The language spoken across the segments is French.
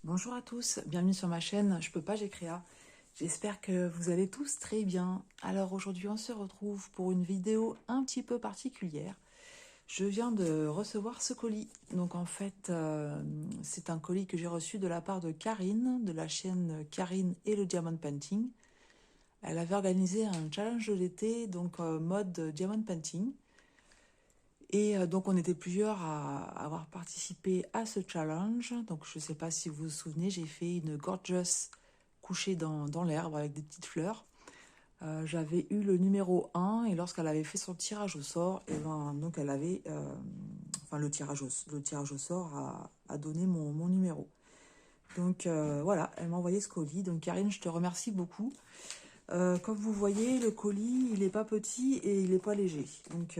Bonjour à tous, bienvenue sur ma chaîne Je peux pas, j'ai créa. J'espère que vous allez tous très bien. Alors aujourd'hui on se retrouve pour une vidéo un petit peu particulière. Je viens de recevoir ce colis. Donc en fait c'est un colis que j'ai reçu de la part de Karine, de la chaîne Karine et le Diamond Painting. Elle avait organisé un challenge de l'été, donc mode Diamond Painting. Et donc on était plusieurs à avoir participé à ce challenge. Donc je ne sais pas si vous vous souvenez, j'ai fait une gorgeous couchée dans l'herbe avec des petites fleurs. J'avais eu le numéro 1 et lorsqu'elle avait fait son tirage au sort, et ben, donc elle avait, enfin le tirage au sort a donné mon numéro. Donc voilà, elle m'a envoyé ce colis. Donc Karine, je te remercie beaucoup. Comme vous voyez, le colis, il n'est pas petit et il n'est pas léger. Donc,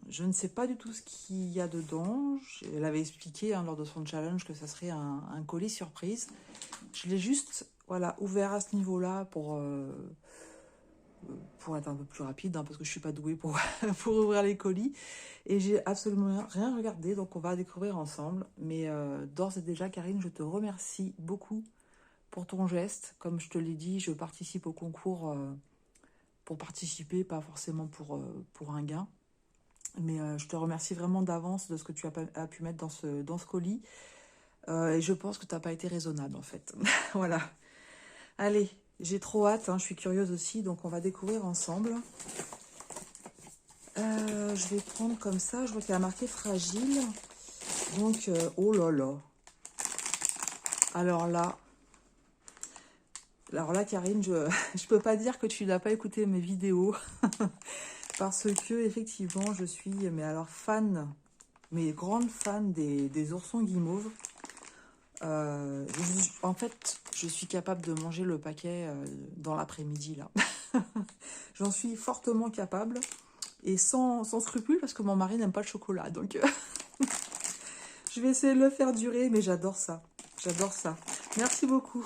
je ne sais pas du tout ce qu'il y a dedans. Elle avait expliqué lors de son challenge que ça serait un colis surprise. Je l'ai juste voilà, ouvert à ce niveau-là pour être un peu plus rapide, parce que je ne suis pas douée pour, pour ouvrir les colis. Et j'ai absolument rien regardé, donc on va découvrir ensemble. Mais d'ores et déjà, Karine, je te remercie beaucoup pour ton geste. Comme je te l'ai dit, je participe au concours pour participer, pas forcément pour un gain. Mais je te remercie vraiment d'avance de ce que tu as pu mettre dans ce colis. Et je pense que tu n'as pas été raisonnable, en fait. Voilà. Allez, j'ai trop hâte, hein, je suis curieuse aussi, donc on va découvrir ensemble. Je vais prendre comme ça, je vois qu'il y a marqué fragile. Donc, oh là là. Alors là, Karine, je ne peux pas dire que tu n'as pas écouté mes vidéos. Parce que, effectivement, je suis, mais alors, mais grande fan des oursons guimauves. En fait, je suis capable de manger le paquet dans l'après-midi, là. J'en suis fortement capable. Et sans scrupule, parce que mon mari n'aime pas le chocolat. Donc, je vais essayer de le faire durer, mais j'adore ça. J'adore ça. Merci beaucoup.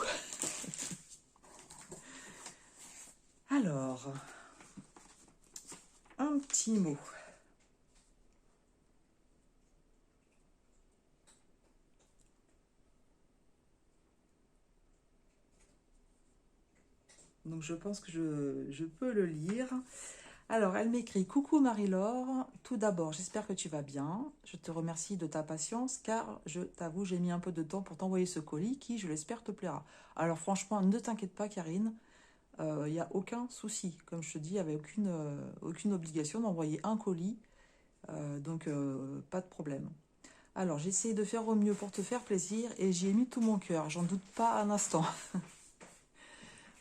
Alors, un petit mot. Donc, je pense que je peux le lire. Alors, elle m'écrit: Coucou Marie-Laure, tout d'abord, j'espère que tu vas bien. Je te remercie de ta patience car je t'avoue, j'ai mis un peu de temps pour t'envoyer ce colis qui, je l'espère, te plaira. Alors, franchement, ne t'inquiète pas, Karine, il n'y a aucun souci. Comme je te dis, il n'y avait aucune obligation d'envoyer un colis, donc pas de problème. Alors, j'ai essayé de faire au mieux pour te faire plaisir et j'y ai mis tout mon cœur, j'en doute pas un instant.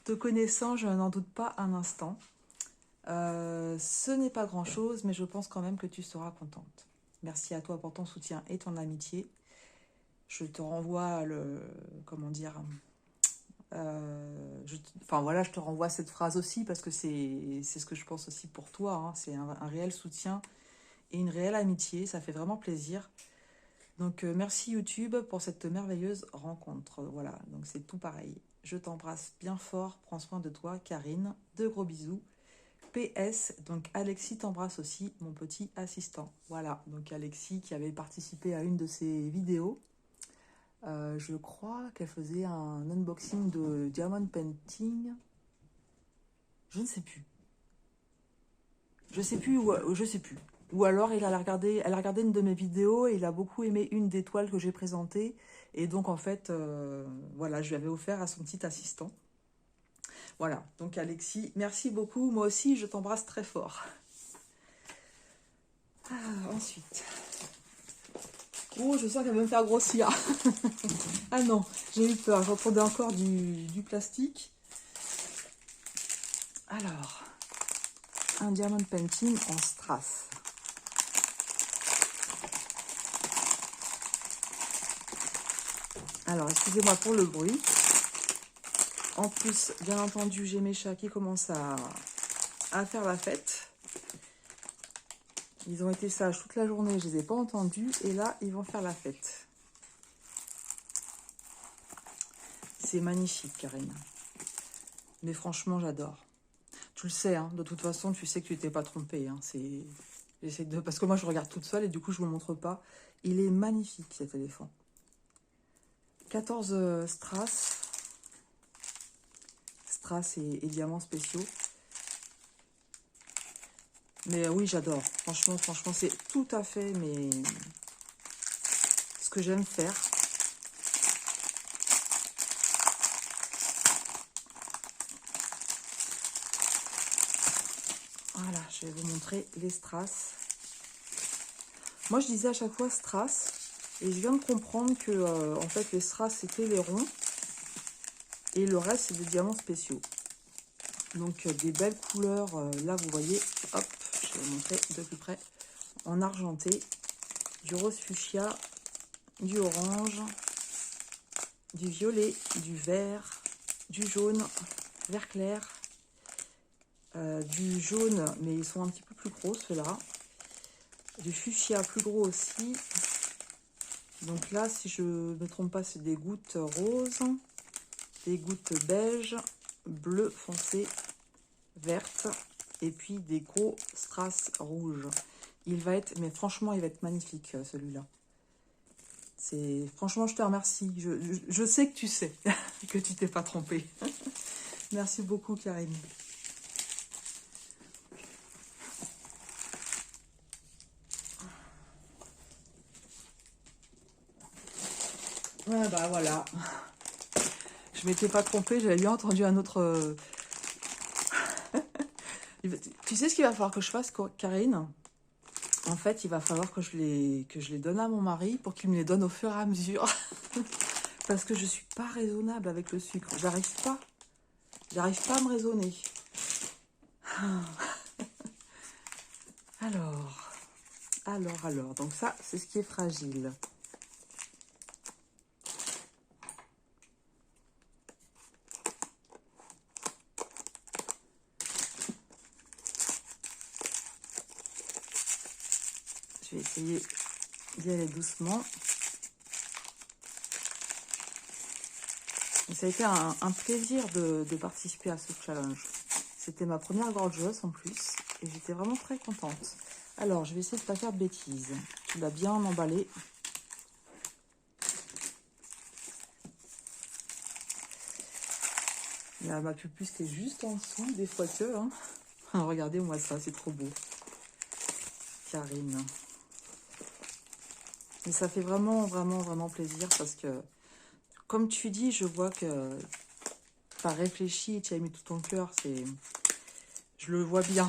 Te connaissant, je n'en doute pas un instant. Ce n'est pas grand-chose, mais je pense quand même que tu seras contente. Merci à toi pour ton soutien et ton amitié. Je te renvoie comment dire, enfin voilà, je te renvoie cette phrase aussi parce que c'est ce que je pense aussi pour toi, hein. C'est un réel soutien et une réelle amitié, ça fait vraiment plaisir. Donc merci YouTube pour cette merveilleuse rencontre. Voilà, donc c'est tout pareil. Je t'embrasse bien fort, prends soin de toi, Karine. De gros bisous. PS, donc Alexis t'embrasse aussi, mon petit assistant. Voilà, donc Alexis qui avait participé à une de ses vidéos. Je crois qu'elle faisait un unboxing de Diamond Painting. Je ne sais plus. Je sais plus ou je sais plus. Ou alors elle a regardé une de mes vidéos et il a beaucoup aimé une des toiles que j'ai présentées. Et donc en fait, voilà, je lui avais offert à son petit assistant. Voilà, donc Alexis, merci beaucoup. Moi aussi, je t'embrasse très fort. Ensuite. Oh, je sens qu'elle va me faire grossir. Ah non, j'ai eu peur. J'entendais encore du plastique. Alors, un diamond painting en strass. Alors, excusez-moi pour le bruit. En plus, bien entendu, j'ai mes chats qui commencent à faire la fête. Ils ont été sages toute la journée, je ne les ai pas entendus. Et là, ils vont faire la fête. C'est magnifique, Karine. Mais franchement, j'adore. Tu le sais, hein, de toute façon, tu sais que tu t'es pas trompée. Hein, parce que moi, je regarde toute seule et du coup, je ne vous montre pas. Il est magnifique, cet éléphant. 14 strass. Strass et diamants spéciaux. Mais oui, j'adore. Franchement, c'est tout à fait ce que j'aime faire. Voilà, je vais vous montrer les strass. Moi, je disais à chaque fois strass. Et je viens de comprendre que, en fait, les strass, c'était les ronds. Et le reste, c'est des diamants spéciaux. Donc, des belles couleurs. Là, vous voyez, hop, je vais vous montrer de plus près. En argenté, du rose fuchsia, du orange, du violet, du vert, du jaune, vert clair, du jaune, mais ils sont un petit peu plus gros, ceux-là. Du fuchsia plus gros aussi. Donc là, si je ne me trompe pas, c'est des gouttes roses, des gouttes beige, bleu foncé, verte, et puis des gros strass rouges. Il va être, mais franchement, il va être magnifique, celui-là. Franchement, je te remercie. Je sais que tu sais, que tu t'es pas trompée. Merci beaucoup, Karine. Ouais, bah voilà. Je m'étais pas trompée, j'avais bien entendu un autre... Tu sais ce qu'il va falloir que je fasse, Karine? En fait, il va falloir que je les donne à mon mari pour qu'il me les donne au fur et à mesure. Parce que je suis pas raisonnable avec le sucre. J'arrive pas à me raisonner. Alors. Donc ça, c'est ce qui est fragile. Je vais essayer d'y aller doucement. Et ça a été un plaisir de participer à ce challenge. C'était ma première gorgeous en plus. Et j'étais vraiment très contente. Alors, je vais essayer de ne pas faire de bêtises. Tu l'as bien emballé. Il y a ma pupusse qui est juste en dessous, des fois que. Hein. Regardez-moi ça, c'est trop beau. Karine. Mais ça fait vraiment plaisir parce que, comme tu dis, je vois que tu as réfléchi, tu as mis tout ton cœur. Je le vois bien.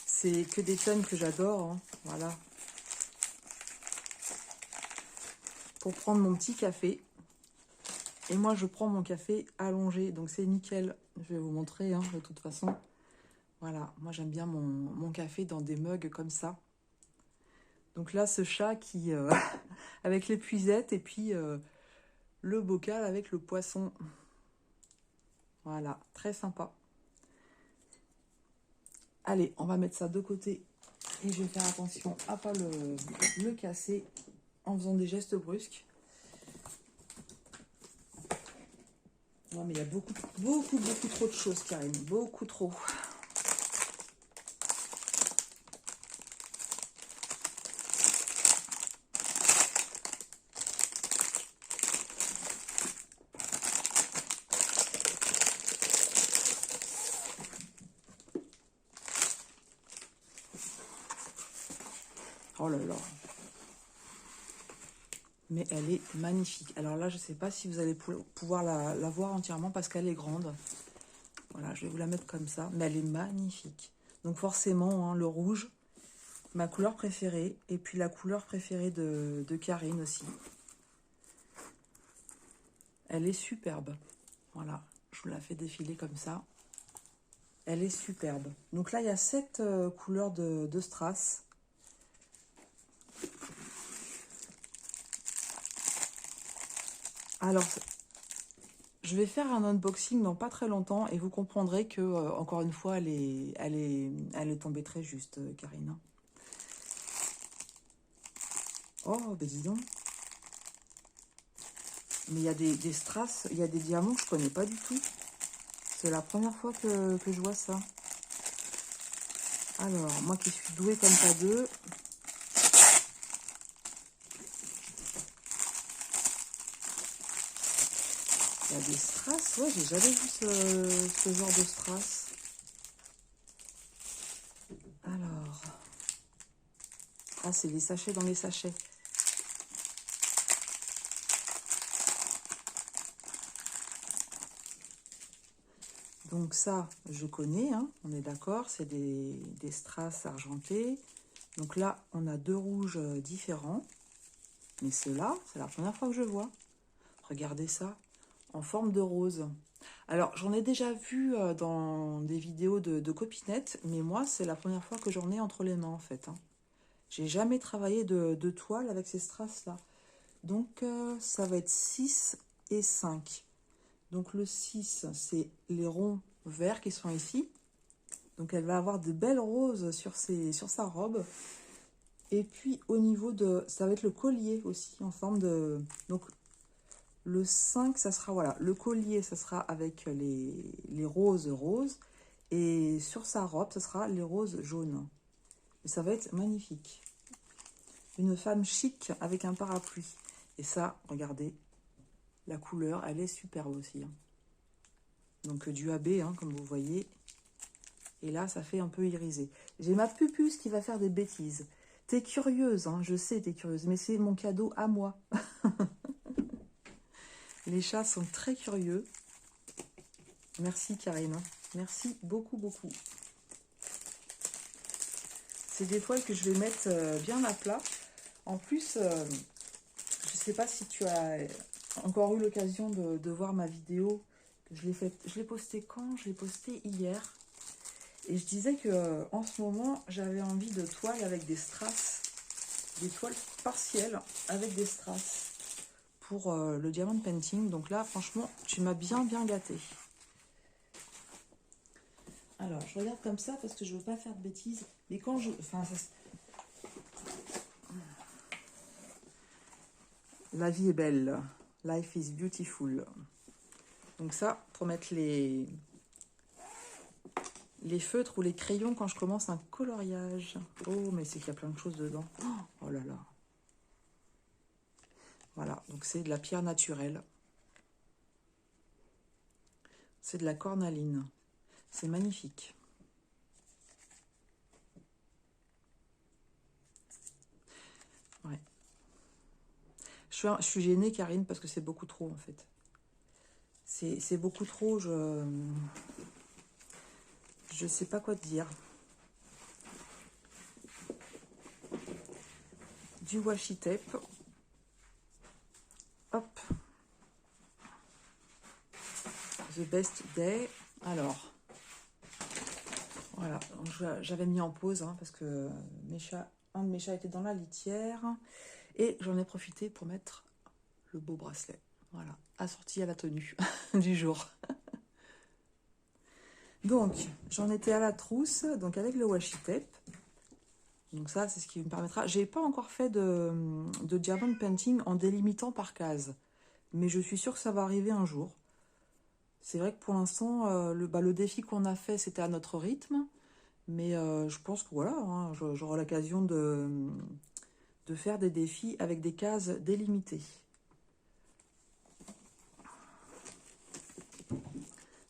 C'est que des thèmes que j'adore. Hein. Voilà. Pour prendre mon petit café. Et moi, je prends mon café allongé. Donc, c'est nickel. Je vais vous montrer, hein, de toute façon. Voilà. Moi, j'aime bien mon café dans des mugs comme ça. Donc là, ce chat qui... avec l'épuisette et puis le bocal avec le poisson. Voilà. Très sympa. Allez, on va mettre ça de côté. Et je vais faire attention à pas le casser en faisant des gestes brusques. Non, mais il y a beaucoup trop de choses, Karine. Beaucoup trop. Oh là là. Mais elle est magnifique. Alors là, je ne sais pas si vous allez pouvoir la voir entièrement parce qu'elle est grande. Voilà, je vais vous la mettre comme ça. Mais elle est magnifique. Donc forcément, hein, le rouge, ma couleur préférée. Et puis la couleur préférée de Karine aussi. Elle est superbe. Voilà, je vous la fais défiler comme ça. Elle est superbe. Donc là, il y a 7 couleurs de strass. Alors, je vais faire un unboxing dans pas très longtemps et vous comprendrez que, encore une fois, elle est tombée très juste, Karine. Oh, ben dis donc. Mais il y a des strass, il y a des diamants que je connais pas du tout. C'est la première fois que je vois ça. Alors, moi qui suis douée comme pas deux. Il y a des strass. Ouais, j'ai jamais vu ce genre de strass. Alors. Ah, c'est des sachets dans les sachets. Donc ça, je connais, hein, on est d'accord, c'est des strass argentés. Donc là, on a deux rouges différents. Mais ceux-là, c'est la première fois que je vois. Regardez ça, en forme de rose. Alors, j'en ai déjà vu dans des vidéos de copinettes, mais moi, c'est la première fois que j'en ai entre les mains, en fait. Hein. J'ai jamais travaillé de toile avec ces strass-là. Donc, ça va être 6 et 5. Donc, le 6, c'est les ronds verts qui sont ici. Donc, elle va avoir de belles roses sur sa robe. Et puis, au niveau de... Ça va être le collier aussi, en forme de... Donc, le 5, ça sera, voilà, le collier, ça sera avec les roses. Et sur sa robe, ça sera les roses jaunes. Et ça va être magnifique. Une femme chic avec un parapluie. Et ça, regardez, la couleur, elle est superbe aussi. Hein. Donc du AB, hein, comme vous voyez. Et là, ça fait un peu irisé. J'ai ma pupuce qui va faire des bêtises. T'es curieuse, hein, je sais, t'es curieuse, mais c'est mon cadeau à moi. Les chats sont très curieux. Merci Karine. Merci beaucoup, beaucoup. C'est des toiles que je vais mettre bien à plat. En plus, je ne sais pas si tu as encore eu l'occasion de voir ma vidéo. Je l'ai postée quand? Je l'ai postée hier. Et je disais que en ce moment, j'avais envie de toiles avec des strass. Des toiles partielles avec des strass. Pour le diamond painting. Donc là, franchement, tu m'as bien gâté. Alors, je regarde comme ça parce que je veux pas faire de bêtises. Mais quand je... Enfin, ça... La vie est belle. Life is beautiful. Donc ça, pour mettre les feutres ou les crayons quand je commence un coloriage. Oh, mais c'est qu'il y a plein de choses dedans. Oh là là. Voilà, donc c'est de la pierre naturelle. C'est de la cornaline. C'est magnifique. Ouais. Je suis gênée, Karine, parce que c'est beaucoup trop, en fait. C'est beaucoup trop, je sais pas quoi te dire. Du washi tape. Hop. The best day. Alors, voilà. J'avais mis en pause hein, parce que un de mes chats était dans la litière. Et j'en ai profité pour mettre le beau bracelet. Voilà, assorti à la tenue du jour. Donc, j'en étais à la trousse, donc avec le washi tape. Donc ça, c'est ce qui me permettra... J'ai pas encore fait de diamond painting en délimitant par case. Mais je suis sûre que ça va arriver un jour. C'est vrai que pour l'instant, le défi qu'on a fait, c'était à notre rythme. Mais je pense que voilà, hein, j'aurai l'occasion de faire des défis avec des cases délimitées.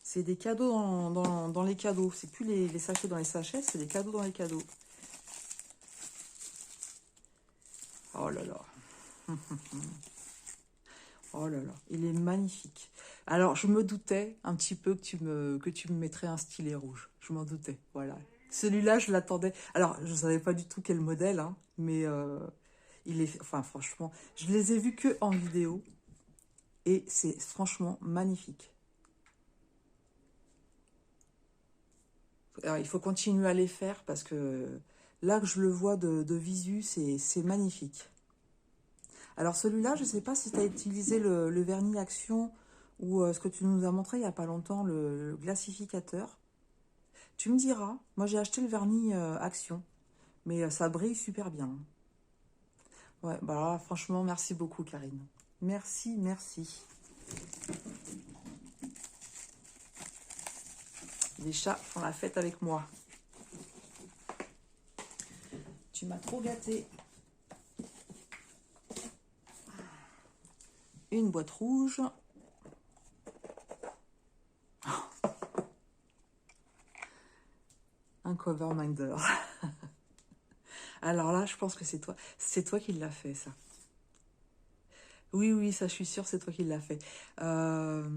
C'est des cadeaux dans les cadeaux. C'est plus les sachets dans les sachets, c'est des cadeaux dans les cadeaux. Oh là là. Oh là là, il est magnifique. Alors, je me doutais un petit peu que tu me mettrais un stylet rouge. Je m'en doutais, voilà. Celui-là, je l'attendais. Alors, je ne savais pas du tout quel modèle, hein, mais il est... Enfin, franchement, je les ai vus que en vidéo. Et c'est franchement magnifique. Alors, il faut continuer à les faire parce que là que je le vois de visu, c'est magnifique. Alors celui-là, je ne sais pas si tu as utilisé le vernis Action ou ce que tu nous as montré il n'y a pas longtemps, le glacificateur. Tu me diras, moi j'ai acheté le vernis Action, mais ça brille super bien. Ouais, bah là, franchement, merci beaucoup Karine. Merci, merci. Les chats font la fête avec moi. Tu m'as trop gâté. Une boîte rouge. cover minder. Alors là, je pense que c'est toi. C'est toi qui l'as fait, ça. Oui, oui, ça, je suis sûre, c'est toi qui l'as fait. Je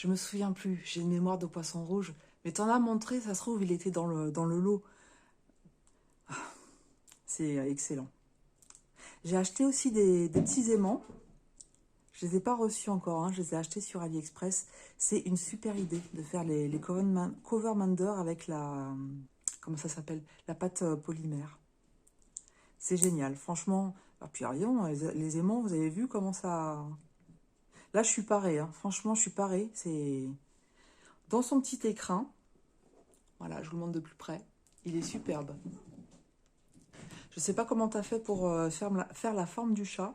me souviens plus. J'ai une mémoire de poisson rouge. Mais t'en as montré, ça se trouve, il était dans le lot. C'est excellent. J'ai acheté aussi des petits aimants. Je les ai pas reçus encore, hein. Je les ai achetés sur AliExpress. C'est une super idée de faire les cover minder avec la... Comment ça s'appelle? La pâte polymère. C'est génial, franchement. Ah, puis rien, les aimants, vous avez vu comment ça... Là, je suis parée, hein. Franchement, je suis parée. C'est dans son petit écrin. Voilà, je vous le montre de plus près. Il est superbe. Je sais pas comment tu as fait pour faire la forme du chat.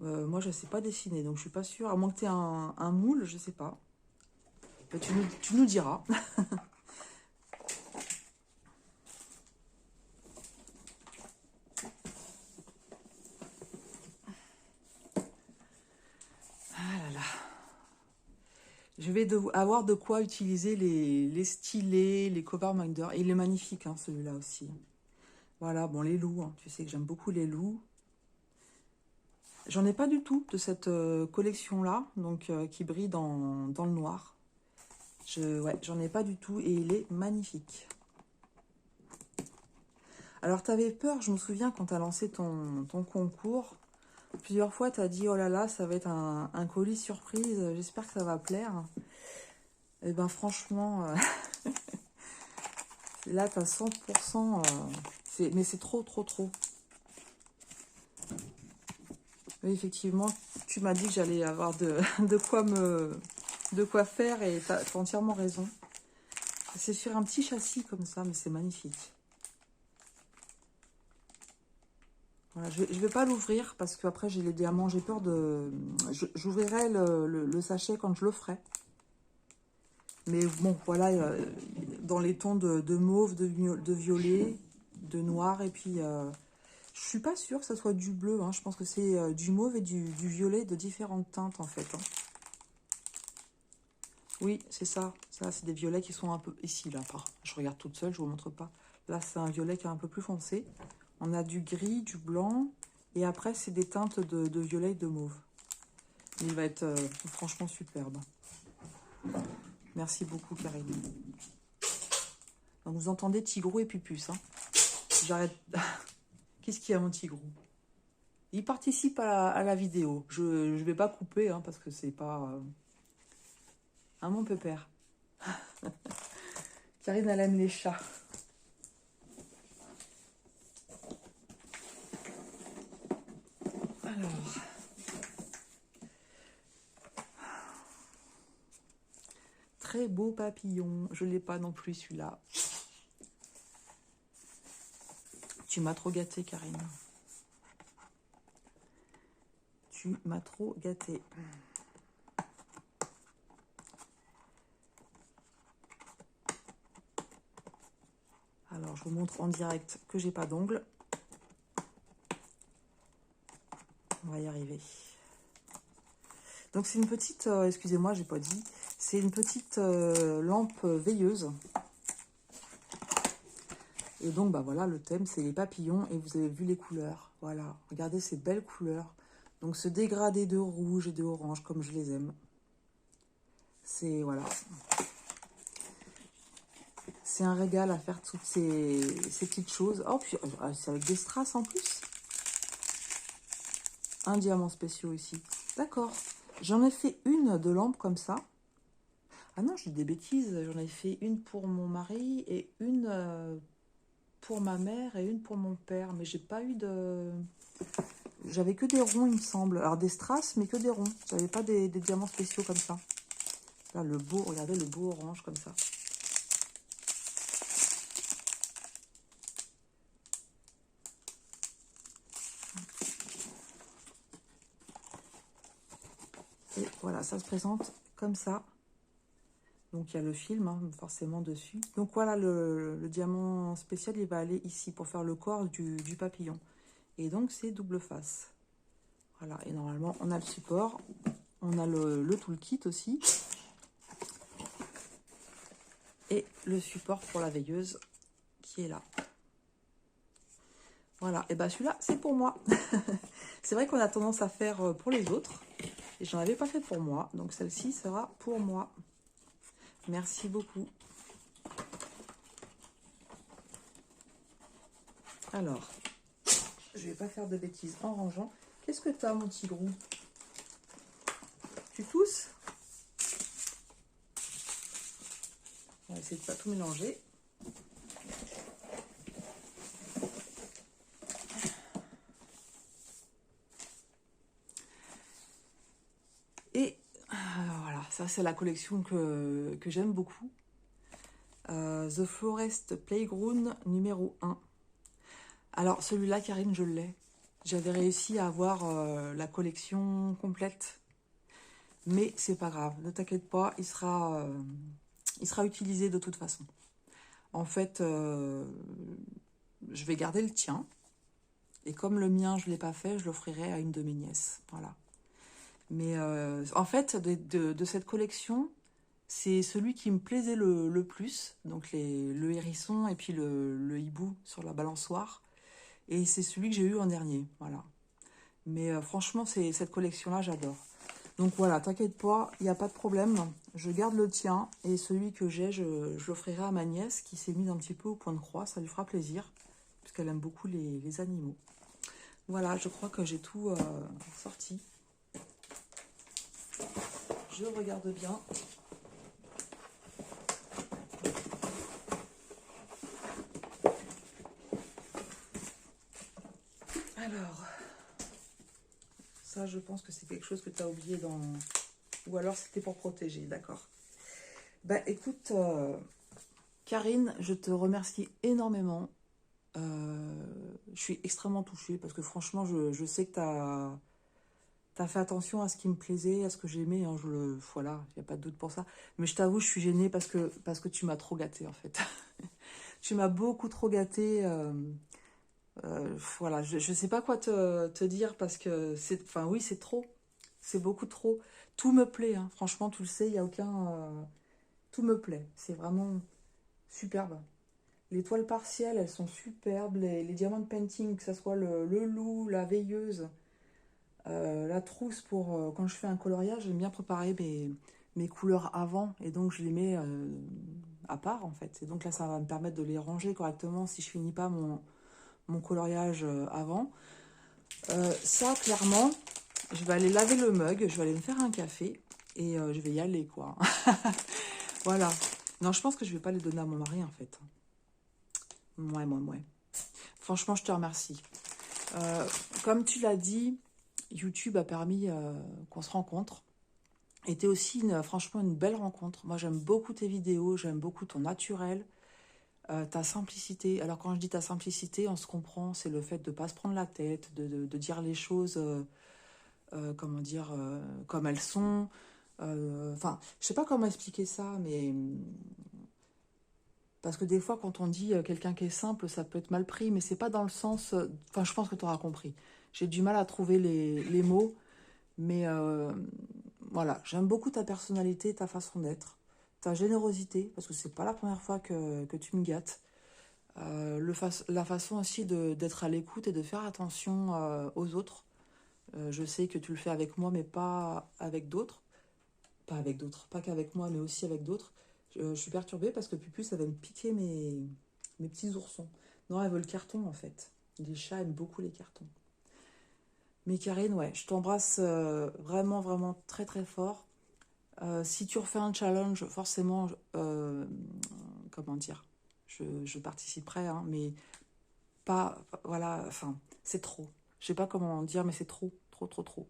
Moi, je ne sais pas dessiner, donc je suis pas sûre. À moins que tu aies un moule, je sais pas. Ben, tu nous diras. Ah là là. Je vais avoir de quoi utiliser les stylés, les cover minders. Et il est magnifique, hein, celui-là aussi. Voilà, bon, les loups, hein. Tu sais que j'aime beaucoup les loups. J'en ai pas du tout de cette collection-là, donc qui brille dans le noir. Ouais, j'en ai pas du tout et il est magnifique. Alors, tu avais peur, je me souviens, quand tu as lancé ton concours. Plusieurs fois, tu as dit, oh là là, ça va être un colis surprise, j'espère que ça va plaire. Et ben franchement, là, tu as 100%, mais c'est trop, trop, trop. Oui, effectivement, tu m'as dit que j'allais avoir de quoi faire et tu as entièrement raison. C'est sur un petit châssis comme ça, mais c'est magnifique. Voilà, je vais pas l'ouvrir parce qu'après j'ai les diamants, j'ai peur de... J'ouvrirai le sachet quand je le ferai. Mais bon, voilà, dans les tons de mauve, de violet, de noir, et puis je suis pas sûre que ça soit du bleu, hein. Je pense que c'est du mauve et du violet de différentes teintes en fait, hein. Oui, c'est ça. Ça, c'est des violets qui sont un peu... Ici, là, je regarde toute seule, je vous montre pas. Là, c'est un violet qui est un peu plus foncé. On a du gris, du blanc, et après, c'est des teintes de violet et de mauve. Il va être franchement superbe. Merci beaucoup, Karine. Donc, vous entendez Tigrou et Pupus, hein. J'arrête... Qu'est-ce qu'il y a, mon Tigrou? Il participe à la vidéo. Je ne vais pas couper, hein, parce que c'est pas... Hein, mon pépère? Karine, elle aime les chats. Alors... Très beau papillon. Je ne l'ai pas non plus, celui-là. Tu m'as trop gâté, Karine. Tu m'as trop gâté. Alors, je vous montre en direct que j'ai pas d'ongles. On va y arriver. Donc, c'est une petite... excusez-moi, j'ai pas dit. C'est une petite lampe veilleuse. Et donc, bah voilà, le thème, c'est les papillons. Et vous avez vu les couleurs. Voilà, regardez ces belles couleurs. Donc, ce dégradé de rouge et de orange, comme je les aime. C'est, voilà. C'est un régal à faire toutes ces petites choses. Oh, puis c'est avec des strass en plus. Un diamant spéciaux ici. D'accord. J'en ai fait une de lampe comme ça. Ah non, je dis des bêtises. J'en ai fait une pour mon mari et une pour ma mère et une pour mon père. Mais j'ai pas eu de... J'avais que des ronds, il me semble. Alors des strass, mais que des ronds. J'avais pas des diamants spéciaux comme ça. Là, le beau, regardez le beau orange comme ça. Et voilà, ça se présente comme ça. Donc, il y a le film, hein, forcément, dessus. Donc, voilà, le diamant spécial, il va aller ici pour faire le corps du papillon. Et donc, c'est double face. Voilà, et normalement, on a le support. On a le toolkit aussi. et le support pour la veilleuse qui est là. Voilà, et bien celui-là, c'est pour moi. C'est vrai qu'on a tendance à faire pour les autres. Et j'en avais pas fait pour moi. Donc celle-ci sera pour moi. Merci beaucoup. Alors, je vais pas faire de bêtises en rangeant. Qu'est-ce que tu as, mon petit gros? Tu tousses? On va essayer de pas tout mélanger. Et voilà, ça c'est la collection que j'aime beaucoup. The Forest Playground numéro 1. Alors celui-là, Karine, je l'ai. J'avais réussi à avoir la collection complète. Mais c'est pas grave, ne t'inquiète pas, il sera utilisé de toute façon. En fait, je vais garder le tien. Et comme le mien, je ne l'ai pas fait, je l'offrirai à une de mes nièces. Voilà. Mais en fait, de cette collection, c'est celui qui me plaisait le plus. Donc le hérisson et puis le hibou sur la balançoire. Et c'est celui que j'ai eu en dernier. Voilà. Mais franchement, cette collection-là, j'adore. Donc voilà, t'inquiète pas, il n'y a pas de problème. Je garde le tien et celui que j'ai, je l'offrirai à ma nièce qui s'est mise un petit peu au point de croix. Ça lui fera plaisir, puisqu'elle aime beaucoup les animaux. Voilà, je crois que j'ai tout sorti. Je regarde bien. Alors, ça, je pense que c'est quelque chose que tu as oublié dans... Ou alors, c'était pour protéger, d'accord. Bah, écoute, Karine, je te remercie énormément. Je suis extrêmement touchée parce que franchement, je sais que tu as fait attention à ce qui me plaisait, à ce que j'aimais. Hein, voilà, il n'y a pas de doute pour ça. Mais je t'avoue, je suis gênée parce que tu m'as trop gâtée, en fait. Tu m'as beaucoup trop gâtée. Voilà, je ne sais pas quoi te dire parce que c'est... Enfin, oui, c'est trop. C'est beaucoup trop. Tout me plaît, hein. Franchement, tu le sais, il n'y a aucun... tout me plaît. C'est vraiment superbe. Les toiles partielles, elles sont superbes. Les diamants de painting, que ce soit le loup, la veilleuse, la trousse pour... quand je fais un coloriage, j'aime bien préparer mes couleurs avant. Et donc, je les mets à part, en fait. Et donc là, ça va me permettre de les ranger correctement si je finis pas mon coloriage avant. Ça, clairement, je vais aller laver le mug. Je vais aller me faire un café. Et je vais y aller, quoi. Voilà. Non, je pense que je vais pas les donner à mon mari, en fait. Ouais. Franchement, je te remercie. Comme tu l'as dit, YouTube a permis qu'on se rencontre. Et t'es aussi, franchement, une belle rencontre. Moi, j'aime beaucoup tes vidéos, j'aime beaucoup ton naturel, ta simplicité. Alors, quand je dis ta simplicité, on se comprend, c'est le fait de ne pas se prendre la tête, de dire les choses, comment dire, comme elles sont. Enfin, je sais pas comment expliquer ça, mais... Parce que des fois, quand on dit quelqu'un qui est simple, ça peut être mal pris, mais c'est pas dans le sens... Enfin, je pense que tu auras compris. J'ai du mal à trouver les mots, mais voilà, j'aime beaucoup ta personnalité, ta façon d'être, ta générosité, parce que c'est pas la première fois que tu me gâtes. La façon aussi d'être à l'écoute et de faire attention aux autres. Je sais que tu le fais avec moi, mais pas avec d'autres. Pas avec d'autres, pas qu'avec moi, mais aussi avec d'autres. Je suis perturbée parce que Pupu, ça va me piquer mes petits oursons. Non, elle veut le carton, en fait. Les chats aiment beaucoup les cartons. Mais Karine, ouais, je t'embrasse vraiment, vraiment très, très fort. Si tu refais un challenge, forcément, comment dire, je participerai, hein, mais pas, voilà, enfin, c'est trop. Je sais pas comment dire, mais c'est trop, trop, trop, trop.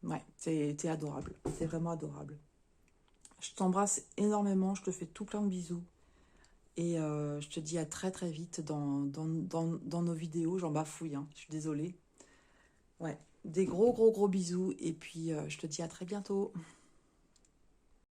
Ouais, t'es adorable, t'es vraiment adorable. Je t'embrasse énormément, je te fais tout plein de bisous. Et je te dis à très très vite dans nos vidéos. J'en bafouille, hein, je suis désolée. Ouais, des gros gros gros bisous. Et puis je te dis à très bientôt.